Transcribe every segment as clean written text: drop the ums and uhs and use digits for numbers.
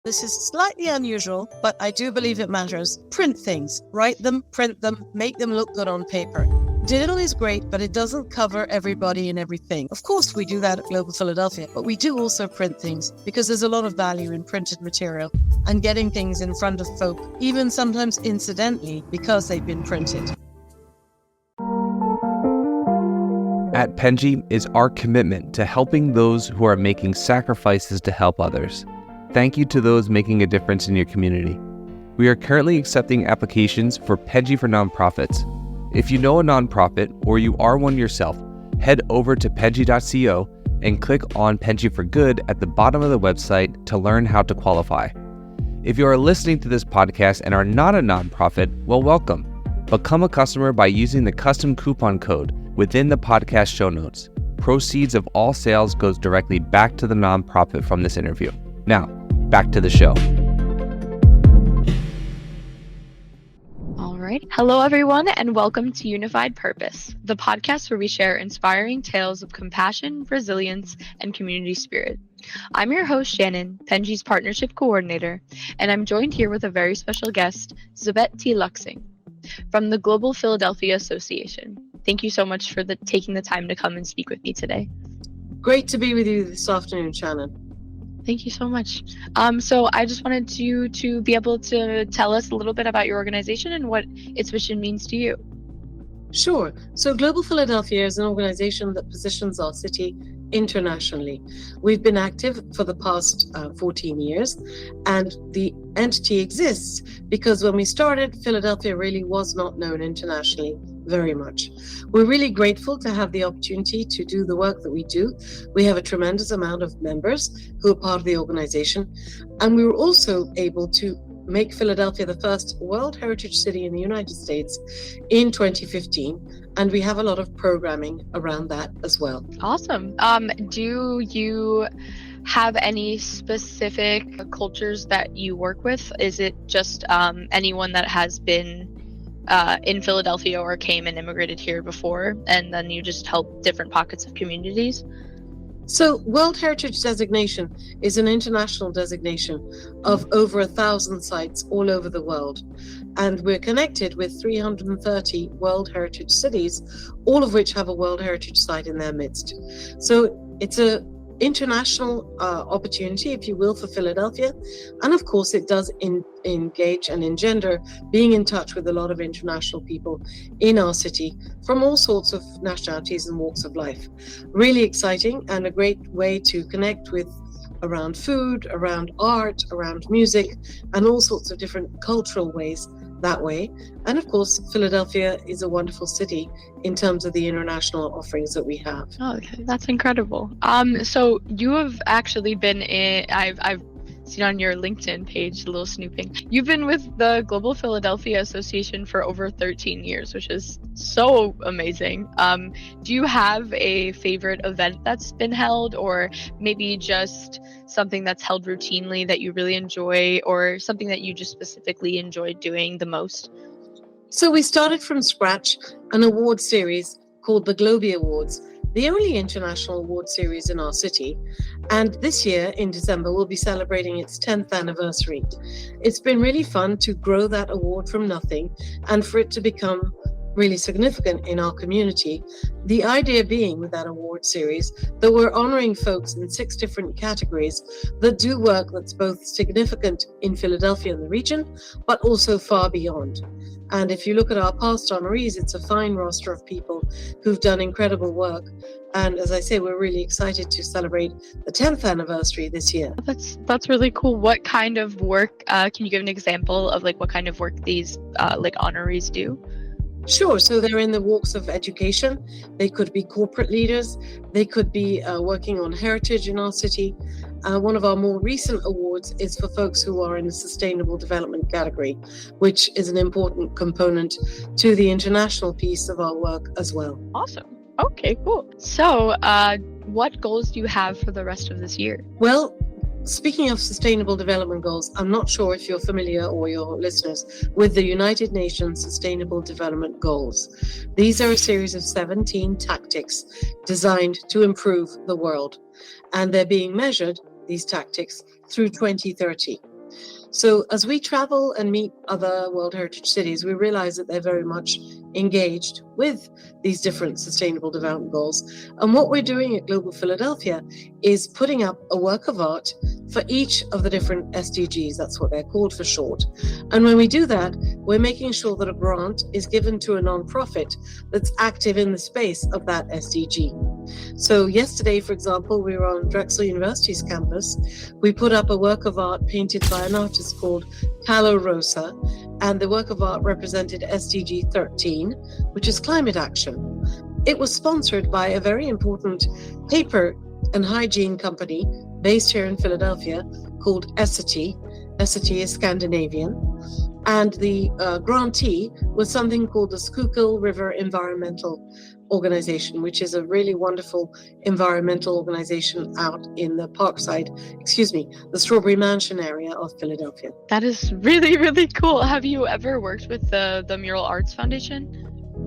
This is slightly unusual, but I do believe it matters. Print things. Write them, print them, make them look good on paper. Digital is great, but it doesn't cover everybody and everything. Of course, we do that at Global Philadelphia, but we do also print things because there's a lot of value in printed material and getting things in front of folk, even sometimes incidentally, because they've been printed. At Penji is our commitment to helping those who are making sacrifices to help others. Thank you to those making a difference in your community. We are currently accepting applications for Penji for nonprofits. If you know a nonprofit or you are one yourself, head over to penji.co and click on Penji for Good at the bottom of the website to learn how to qualify. If you are listening to this podcast and are not a nonprofit, well, welcome. Become a customer by using the custom coupon code within the podcast show notes. Proceeds of all sales goes directly back to the nonprofit from this interview. Now, back to the show. All right. Hello, everyone, and welcome to Unified Purpose, the podcast where we share inspiring tales of compassion, resilience, and community spirit. I'm your host, Shannon, Penji's partnership coordinator, and I'm joined here with a very special guest, Zabeth Teelucksingh, from the Global Philadelphia Association. Thank you so much for taking the time to come and speak with me today. Great to be with you this afternoon, Shannon. Thank you so much. So I just wanted you to be able to tell us a little bit about your organization and what its mission means to you. Sure. So Global Philadelphia is an organization that positions our city internationally. We've been active for the past 14 years, and the entity exists because when we started, Philadelphia really was not known internationally very much. We're really grateful to have the opportunity to do the work that we do. We have a tremendous amount of members who are part of the organization, and we were also able to make Philadelphia the first World Heritage City in the United States in 2015, and we have a lot of programming around that as well. Awesome. Do you have any specific cultures that you work with? Is it just anyone that has been in Philadelphia or came and immigrated here before, and then you just help different pockets of communities? So World Heritage Designation is an international designation of over 1,000 sites all over the world. And we're connected with 330 World Heritage cities, all of which have a World Heritage site in their midst. So it's an international opportunity, if you will, for Philadelphia. And of course, it does engage and engender being in touch with a lot of international people in our city from all sorts of nationalities and walks of life. Really exciting and a great way to connect with around food, around art, around music, and all sorts of different cultural ways that way. And of course, Philadelphia is a wonderful city in terms of the international offerings that we have. Oh, okay. That's incredible. So you have actually been I've seen on your LinkedIn page, a little snooping. You've been with the Global Philadelphia Association for over 13 years, which is so amazing. Do you have a favorite event that's been held, or maybe just something that's held routinely that you really enjoy, or something that you just specifically enjoy doing the most? So we started from scratch an award series called the Globey Awards, the only international award series in our city. And this year in December, we'll be celebrating its 10th anniversary. It's been really fun to grow that award from nothing and for it to become really significant in our community. The idea being with that award series that we're honoring folks in 6 different categories that do work that's both significant in Philadelphia and the region, but also far beyond. And if you look at our past honorees, it's a fine roster of people who've done incredible work. And as I say, we're really excited to celebrate the 10th anniversary this year. That's really cool. What kind of work, can you give an example of what kind of work these honorees do? Sure. So they're in the walks of education. They could be corporate leaders. They could be working on heritage in our city. One of our more recent awards is for folks who are in the sustainable development category, which is an important component to the international piece of our work as well. Awesome. Okay, cool. So what goals do you have for the rest of this year? Well, speaking of sustainable development goals, I'm not sure if you're familiar or your listeners with the United Nations Sustainable Development Goals. These are a series of 17 tactics designed to improve the world, and they're being measured, these tactics, through 2030. So as we travel and meet other World Heritage cities, we realize that they're very much engaged with these different sustainable development goals. And what we're doing at Global Philadelphia is putting up a work of art for each of the different SDGs. That's what they're called for short. And when we do that, we're making sure that a grant is given to a nonprofit that's active in the space of that SDG. So yesterday, for example, we were on Drexel University's campus. We put up a work of art painted by an artist called Calo Rosa, and the work of art represented SDG 13, which is climate action. It was sponsored by a very important paper and hygiene company based here in Philadelphia called Essity. Essity is Scandinavian. And the grantee was something called the Schuylkill River Environmental Organization, which is a really wonderful environmental organization out in the the Strawberry Mansion area of Philadelphia. That is really, really cool. Have you ever worked with the Mural Arts Foundation?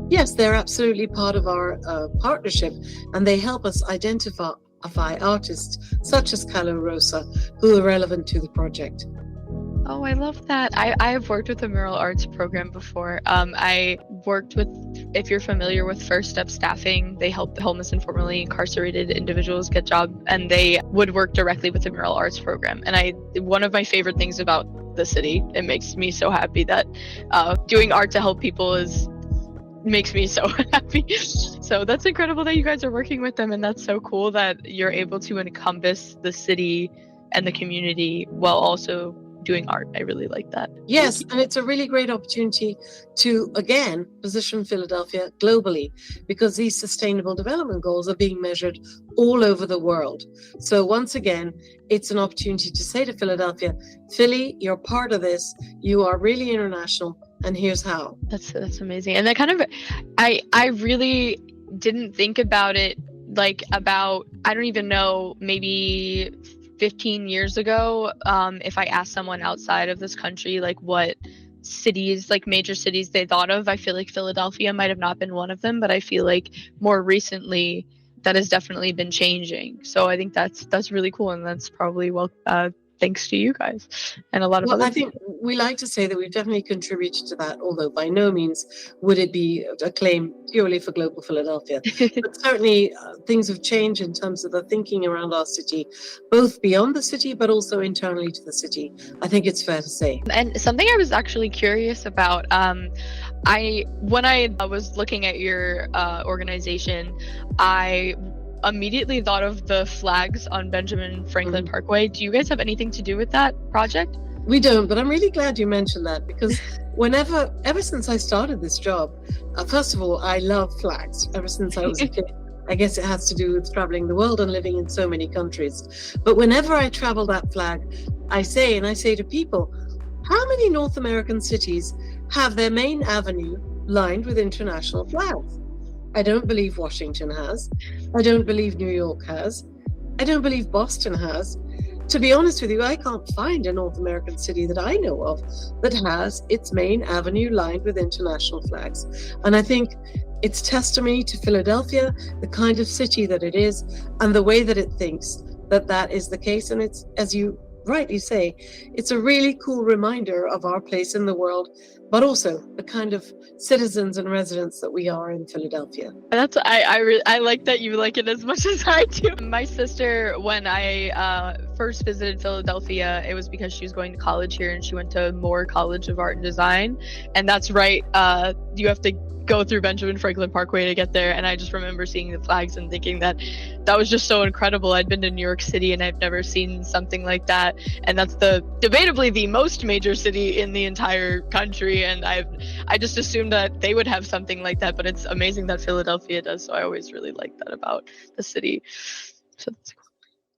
Yes, they're absolutely part of our partnership, and they help us identify artists such as Calo Rosa who are relevant to the project. Oh, I love that. I've worked with the Mural Arts program before. I worked with, if you're familiar with First Step Staffing, they help homeless and formerly incarcerated individuals get jobs, and they would work directly with the Mural Arts program. And one of my favorite things about the city, it makes me so happy that doing art to help people makes me so happy. So that's incredible that you guys are working with them, and that's so cool that you're able to encompass the city and the community while also doing art. I really like that. Yes, and it's a really great opportunity to, again, position Philadelphia globally, because these sustainable development goals are being measured all over the world. So once again, it's an opportunity to say to Philadelphia, Philly, you're part of this, you are really international, and here's how. That's amazing. And that kind of, I really didn't think about it I don't even know, maybe 15 years ago, if I asked someone outside of this country, what cities, major cities they thought of, I feel like Philadelphia might have not been one of them, but I feel like more recently that has definitely been changing. So I think that's really cool, and that's probably thanks to you guys and a lot of other I think we like to say that we've definitely contributed to that, although by no means would it be a claim purely for Global Philadelphia. But certainly things have changed in terms of the thinking around our city, both beyond the city, but also internally to the city. I think it's fair to say. And something I was actually curious about, when I was looking at your organization, I immediately thought of the flags on Benjamin Franklin Parkway. Do you guys have anything to do with that project? We don't, but I'm really glad you mentioned that, because ever since I started this job, first of all, I love flags ever since I was a kid. I guess it has to do with traveling the world and living in so many countries. But whenever I travel that flag, I say to people, how many North American cities have their main avenue lined with international flags? I don't believe Washington has. I don't believe New York has. I don't believe Boston has. To be honest with you, I can't find a North American city that I know of that has its main avenue lined with international flags. And I think it's testimony to Philadelphia, the kind of city that it is, and the way that it thinks that is the case. And it's, as you rightly say, it's a really cool reminder of our place in the world, but also the kind of citizens and residents that we are in Philadelphia. I like that you like it as much as I do. My sister, when I first visited Philadelphia, it was because she was going to college here, and she went to Moore College of Art and Design, and that's right. You have to go through Benjamin Franklin Parkway to get there, and I just remember seeing the flags and thinking that was just so incredible. I'd been to New York City and I've never seen something like that, and that's debatably the most major city in the entire country, and I just assumed that they would have something like that, but it's amazing that Philadelphia does, so I always really like that about the city. So that's cool.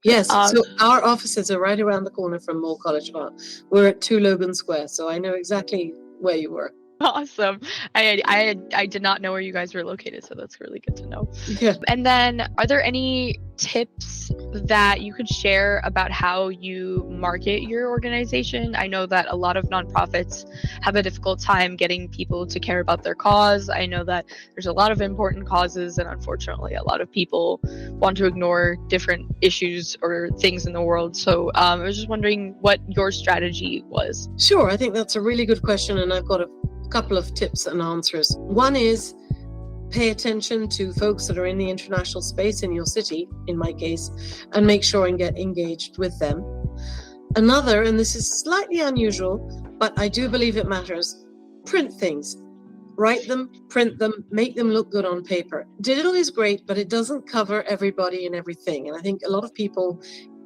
Yes, so our offices are right around the corner from Moore College of Art. We're at 2 Logan Square, so I know exactly where you were. Awesome. I did not know where you guys were located, so that's really good to know. Yeah. And then, are there any tips that you could share about how you market your organization? I know that a lot of nonprofits have a difficult time getting people to care about their cause. I know that there's a lot of important causes, and unfortunately, a lot of people want to ignore different issues or things in the world. So I was just wondering what your strategy was. Sure, I think that's a really good question, and I've got a couple of tips and answers. One is pay attention to folks that are in the international space in your city, in my case, and make sure and get engaged with them. Another, and this is slightly unusual, but I do believe it matters, print things. Write them, print them, make them look good on paper. Digital is great, but it doesn't cover everybody and everything. And I think a lot of people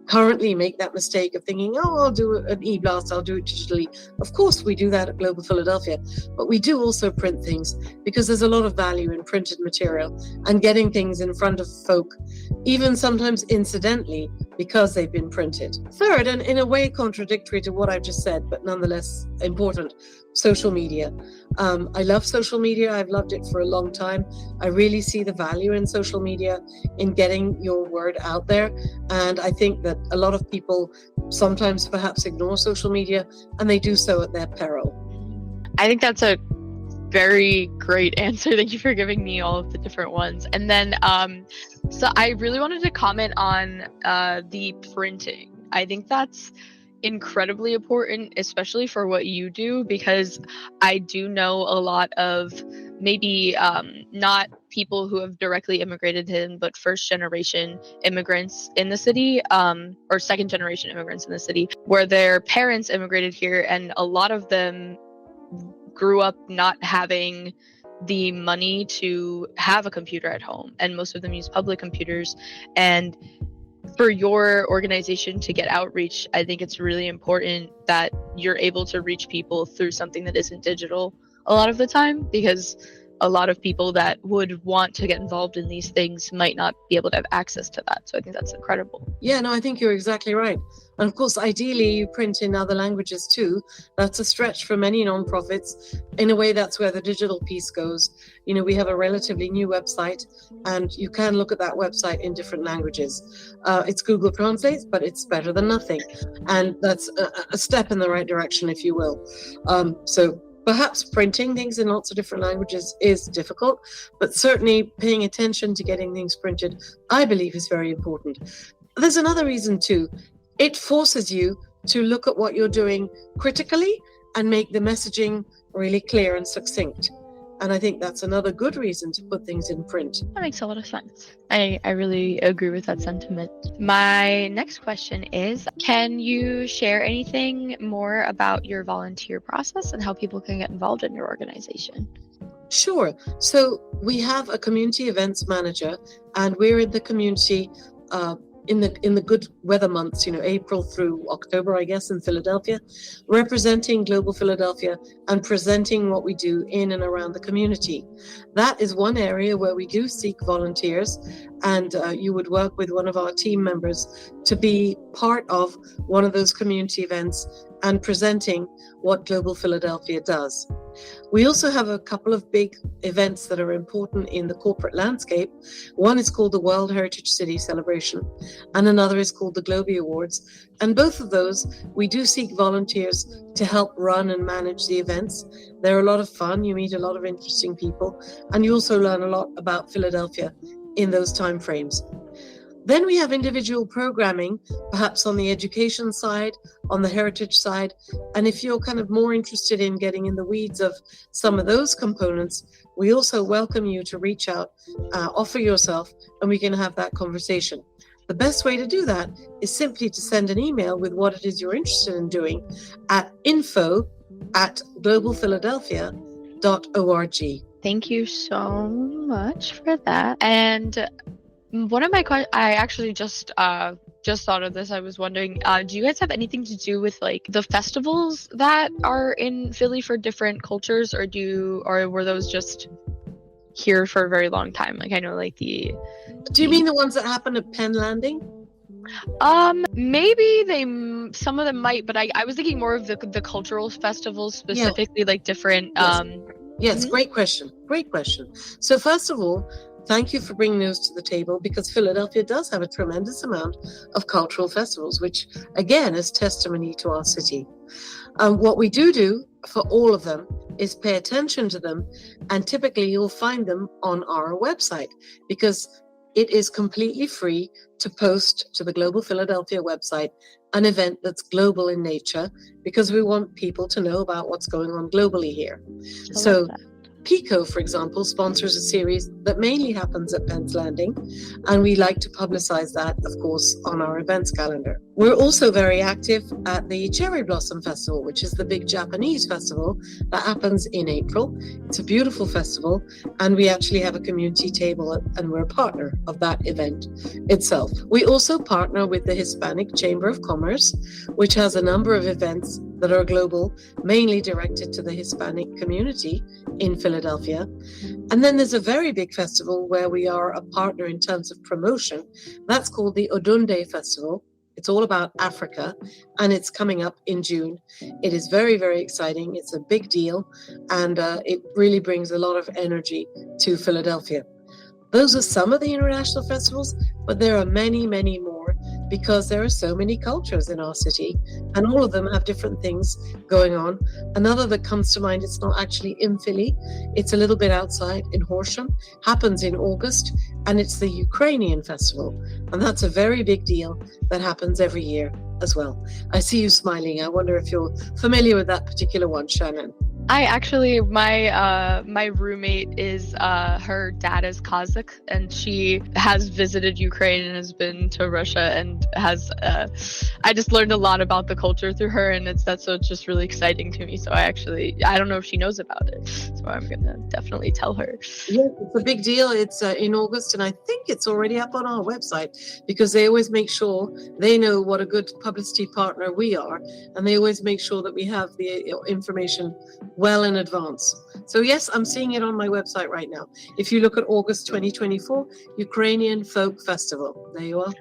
currently make that mistake of thinking, oh, I'll do an e-blast, I'll do it digitally. Of course, we do that at Global Philadelphia, but we do also print things because there's a lot of value in printed material and getting things in front of folk, even sometimes incidentally, because they've been printed. Third, and in a way contradictory to what I've just said, but nonetheless important, social media. I love social media. I've loved it for a long time. I really see the value in social media in getting your word out there. And I think that a lot of people sometimes perhaps ignore social media, and they do so at their peril. I think that's a very great answer. Thank you for giving me all of the different ones. And then, so I really wanted to comment on the printing. I think that's incredibly important, especially for what you do, because I do know a lot of maybe not people who have directly immigrated in, but first generation immigrants in the city, or second generation immigrants in the city, where their parents immigrated here, and a lot of them grew up not having the money to have a computer at home, and most of them use public computers. And for your organization to get outreach, I think it's really important that you're able to reach people through something that isn't digital a lot of the time, because a lot of people that would want to get involved in these things might not be able to have access to that. So I think that's incredible. Yeah, no, I think you're exactly right. And of course, ideally, you print in other languages too. That's a stretch for many nonprofits. In a way, that's where the digital piece goes. You know, we have a relatively new website, and you can look at that website in different languages. It's Google Translate, but it's better than nothing. And that's a step in the right direction, if you will. So perhaps printing things in lots of different languages is difficult, but certainly paying attention to getting things printed, I believe, is very important. There's another reason too. It forces you to look at what you're doing critically and make the messaging really clear and succinct. And I think that's another good reason to put things in print. That makes a lot of sense. I really agree with that sentiment. My next question is, can you share anything more about your volunteer process and how people can get involved in your organization? Sure. So we have a community events manager, and we're in the community in the good weather months, you know, April through October, I guess, in Philadelphia, representing Global Philadelphia and presenting what we do in and around the community. That is one area where we do seek volunteers, and you would work with one of our team members to be part of one of those community events and presenting what Global Philadelphia does. We also have a couple of big events that are important in the corporate landscape. One is called the World Heritage City Celebration, and another is called the Globey Awards. And both of those, we do seek volunteers to help run and manage the events. They're a lot of fun. You meet a lot of interesting people, and you also learn a lot about Philadelphia in those time frames. Then we have individual programming, perhaps on the education side, on the heritage side. And if you're kind of more interested in getting in the weeds of some of those components, we also welcome you to reach out, offer yourself, and we can have that conversation. The best way to do that is simply to send an email with what it is you're interested in doing at info@globalphiladelphia.org. Thank you so much for that. And one of my questions, I actually just thought of this. I was wondering, do you guys have anything to do with like the festivals that are in Philly for different cultures, or were those just here for a very long time? Like I know, like Do you mean the ones that happen at Penn Landing? Maybe some of them might, but I was thinking more of the cultural festivals specifically, like different. Yes, great question. Great question. So first of all, thank you for bringing those to the table, because Philadelphia does have a tremendous amount of cultural festivals, which again is testimony to our city. What we do for all of them is pay attention to them, and typically you'll find them on our website, because it is completely free to post to the Global Philadelphia website an event that's global in nature, because we want people to know about what's going on globally here. So PICO, for example, sponsors a series that mainly happens at Penn's Landing, and we like to publicize that, of course, on our events calendar. We're also very active at the Cherry Blossom Festival, which is the big Japanese festival that happens in April. It's a beautiful festival, and we actually have a community table, and we're a partner of that event itself. We also partner with the Hispanic Chamber of Commerce, which has a number of events that are global, mainly directed to the Hispanic community in Philadelphia. And then there's a very big festival where we are a partner in terms of promotion. That's called the Odunde Festival. It's all about Africa, and it's coming up in June. It is very, very exciting. It's a big deal, and it really brings a lot of energy to Philadelphia. Those are some of the international festivals, but there are many, many more, because there are so many cultures in our city, and all of them have different things going on. Another that comes to mind, it's not actually in Philly, it's a little bit outside in Horsham, happens in August, and it's the Ukrainian Festival. And that's a very big deal that happens every year as well. I see you smiling. I wonder if you're familiar with that particular one, Shannon. I actually, my roommate is, her dad is Kazakh, and she has visited Ukraine and has been to Russia, and has, I just learned a lot about the culture through her, and it's just really exciting to me. So I don't know if she knows about it, so I'm gonna definitely tell her. Yeah, it's a big deal. It's in August, and I think it's already up on our website, because they always make sure they know what a good publicity partner we are, and they always make sure that we have the information well in advance. So yes, I'm seeing it on my website right now. If you look at August 2024, Ukrainian Folk Festival. There you are.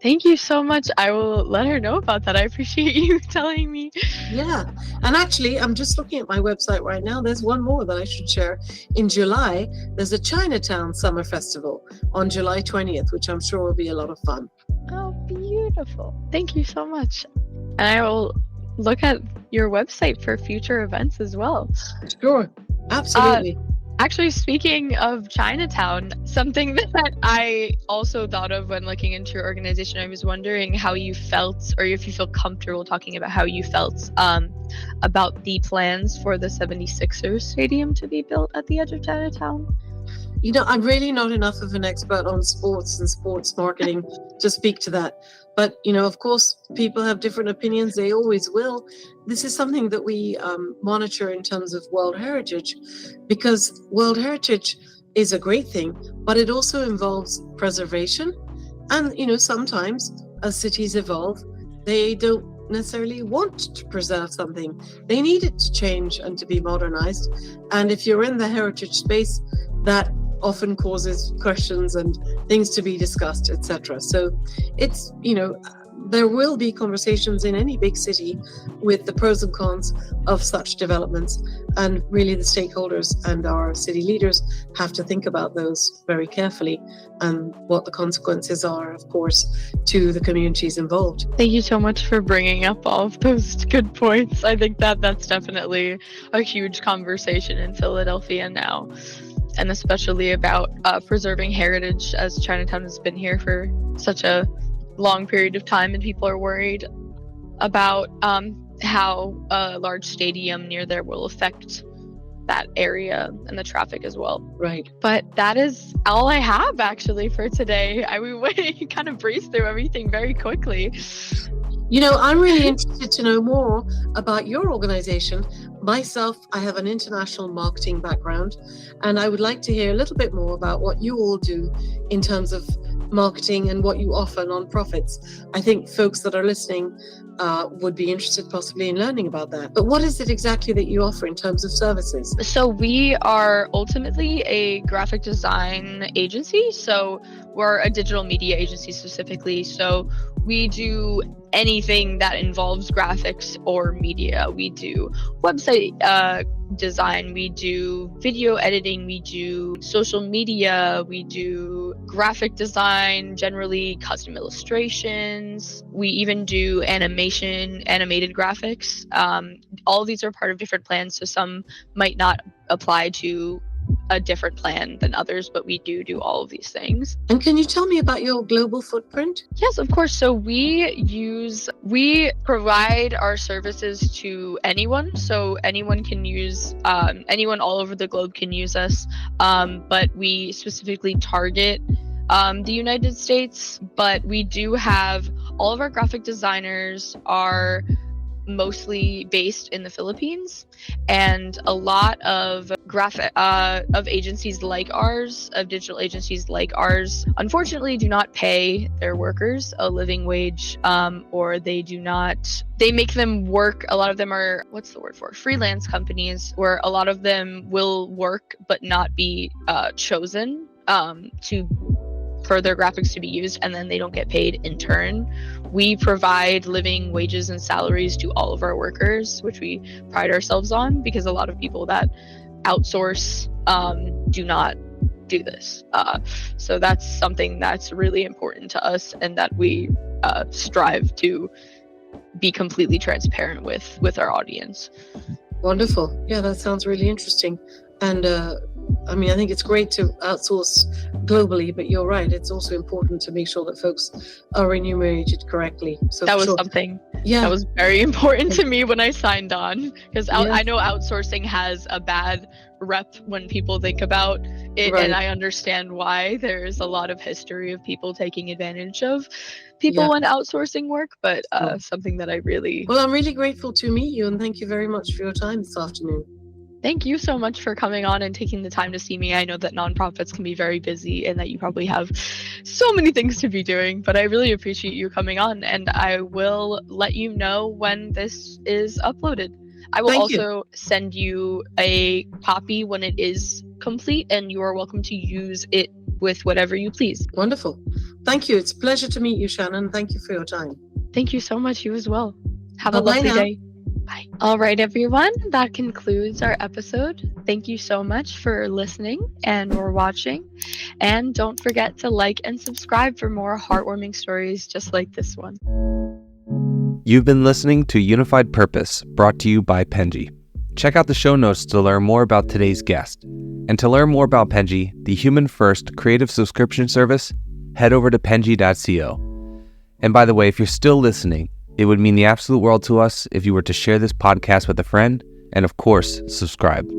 Thank you so much. I will let her know about that. I appreciate you telling me. Yeah. And actually, I'm just looking at my website right now. There's one more that I should share. In July, there's a Chinatown Summer Festival on July 20th, which I'm sure will be a lot of fun. Oh, beautiful. Thank you so much. And I will look at your website for future events as well. Sure. Absolutely. Actually, speaking of Chinatown, something that I also thought of when looking into your organization, I was wondering how you felt, or if you feel comfortable talking about how you felt about the plans for the 76ers stadium to be built at the edge of Chinatown. You know, I'm really not enough of an expert on sports and sports marketing to speak to that. But, you know, of course, people have different opinions. They always will. This is something that we monitor in terms of World Heritage, because World Heritage is a great thing, but it also involves preservation. And, you know, sometimes as cities evolve, they don't necessarily want to preserve something. They need it to change and to be modernized. And if you're in the heritage space, that often causes questions and things to be discussed, etc. So it's, you know, there will be conversations in any big city with the pros and cons of such developments, and really the stakeholders and our city leaders have to think about those very carefully, and what the consequences are, of course, to the communities involved. Thank you so much for bringing up all of those good points. I think that's definitely a huge conversation in Philadelphia now, and especially about preserving heritage, as Chinatown has been here for such a long period of time, and people are worried about how a large stadium near there will affect that area and the traffic as well. Right. But that is all I have actually for today. We kind of breezed through everything very quickly. You know, I'm really interested to know more about your organization. Myself, I have an international marketing background, and I would like to hear a little bit more about what you all do in terms of marketing and what you offer nonprofits. I think folks that are listening would be interested possibly in learning about that. But what is it exactly that you offer in terms of services? So we are ultimately a graphic design agency. So we're a digital media agency specifically. So We do anything that involves graphics or media. We do website design, we do video editing, we do social media, we do graphic design, generally custom illustrations. We even do animated graphics. All of these are part of different plans, so some might not apply to a different plan than others, but we do all of these things. And can you tell me about your global footprint? Yes, of course. So we provide our services to anyone. So anyone can use, anyone all over the globe can use us. But we specifically target the United States. But we do have all of our graphic designers are mostly based in the Philippines, and a lot of agencies like ours, of digital agencies like ours, unfortunately do not pay their workers a living wage, or they make them work. A lot of them are, freelance companies, where a lot of them will work but not be chosen for their graphics to be used, and then they don't get paid in turn. We provide living wages and salaries to all of our workers, which we pride ourselves on, because a lot of people that outsource do not do this. So that's something that's really important to us, and that we strive to be completely transparent with our audience. Wonderful. Yeah, that sounds really interesting. And I think it's great to outsource globally, but you're right, it's also important to make sure that folks are remunerated correctly. So that was something that was very important to me when I signed on, because I know outsourcing has a bad rep when people think about it, right. And I understand why. There's a lot of history of people taking advantage of people when outsourcing work, but something that I'm really grateful to meet you, and thank you very much for your time this afternoon. Thank you so much for coming on and taking the time to see me. I know that nonprofits can be very busy and that you probably have so many things to be doing, but I really appreciate you coming on, and I will let you know when this is uploaded. I will also send you a copy when it is complete, and you are welcome to use it with whatever you please. Wonderful. Thank you. It's a pleasure to meet you, Shannon. Thank you for your time. Thank you so much. You as well. Have a lovely day. Bye. All right, everyone. That concludes our episode. Thank you so much for listening and or watching. And don't forget to like and subscribe for more heartwarming stories just like this one. You've been listening to Unified Purpose, brought to you by Penji. Check out the show notes to learn more about today's guest. And to learn more about Penji, the human-first creative subscription service, head over to penji.co. And by the way, if you're still listening, it would mean the absolute world to us if you were to share this podcast with a friend, and of course, subscribe.